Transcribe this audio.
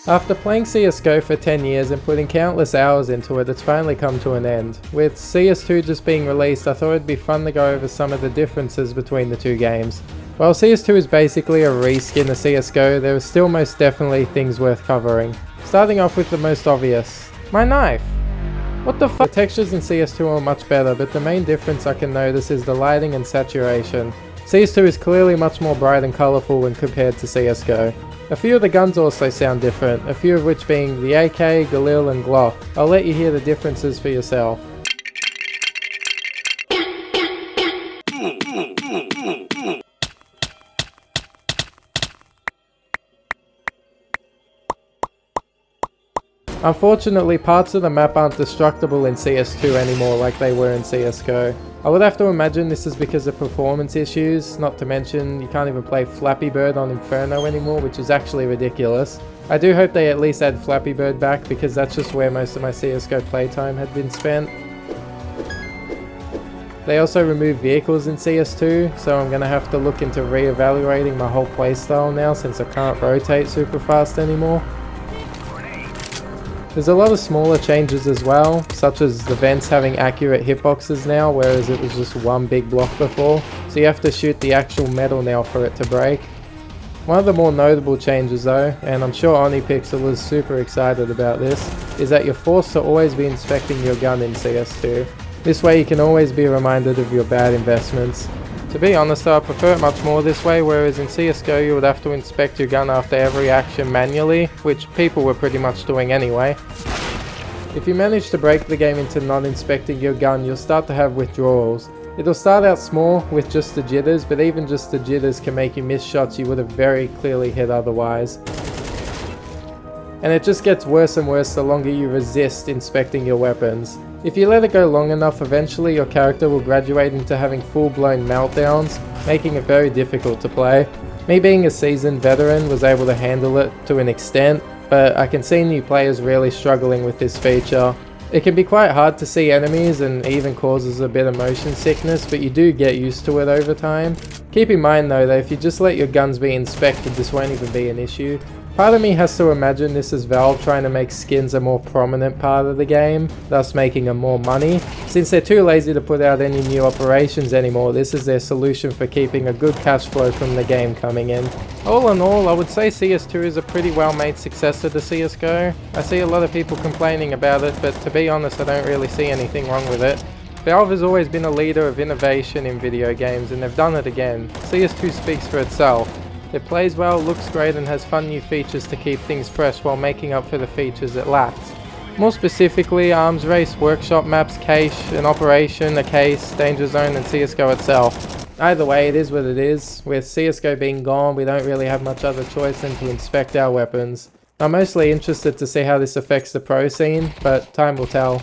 After playing CSGO for 10 years and putting countless hours into it, it's finally come to an end. With CS2 just being released, I thought it'd be fun to go over some of the differences between the two games. While CS2 is basically a reskin of CSGO, there are still most definitely things worth covering. Starting off with the most obvious. My knife! What the fuck? The textures in CS2 are much better, but the main difference I can notice is the lighting and saturation. CS2 is clearly much more bright and colourful when compared to CSGO. A few of the guns also sound different, a few of which being the AK, Galil and Glock. I'll let you hear the differences for yourself. Unfortunately, parts of the map aren't destructible in CS2 anymore like they were in CSGO. I would have to imagine this is because of performance issues, not to mention you can't even play Flappy Bird on Inferno anymore, which is actually ridiculous. I do hope they at least add Flappy Bird back because that's just where most of my CSGO playtime had been spent. They also removed vehicles in CS2, so I'm going to have to look into re-evaluating my whole playstyle now since I can't rotate super fast anymore. There's a lot of smaller changes as well, such as the vents having accurate hitboxes now, whereas it was just one big block before, so you have to shoot the actual metal now for it to break. One of the more notable changes though, and I'm sure OnlyPixel is super excited about this, is that you're forced to always be inspecting your gun in CS2. This way you can always be reminded of your bad investments. To be honest though, I prefer it much more this way, whereas in CSGO you would have to inspect your gun after every action manually, which people were pretty much doing anyway. If you manage to break the game into not inspecting your gun, you'll start to have withdrawals. It'll start out small with just the jitters, but even just the jitters can make you miss shots you would have very clearly hit otherwise. And it just gets worse and worse the longer you resist inspecting your weapons. If you let it go long enough, eventually your character will graduate into having full-blown meltdowns, making it very difficult to play. Me being a seasoned veteran was able to handle it to an extent, but I can see new players really struggling with this feature. It can be quite hard to see enemies and even causes a bit of motion sickness, but you do get used to it over time. Keep in mind though that if you just let your guns be inspected, this won't even be an issue. Part of me has to imagine this is Valve trying to make skins a more prominent part of the game, thus making them more money. Since they're too lazy to put out any new operations anymore, this is their solution for keeping a good cash flow from the game coming in. All in all, I would say CS2 is a pretty well made successor to CSGO. I see a lot of people complaining about it, but to be honest I don't really see anything wrong with it. Valve has always been a leader of innovation in video games and they've done it again. CS2 speaks for itself. It plays well, looks great and has fun new features to keep things fresh while making up for the features it lacks. More specifically, Arms Race, Workshop Maps, Cache, an Operation, a Case, Danger Zone and CSGO itself. Either way, it is what it is. With CSGO being gone, we don't really have much other choice than to inspect our weapons. I'm mostly interested to see how this affects the pro scene, but time will tell.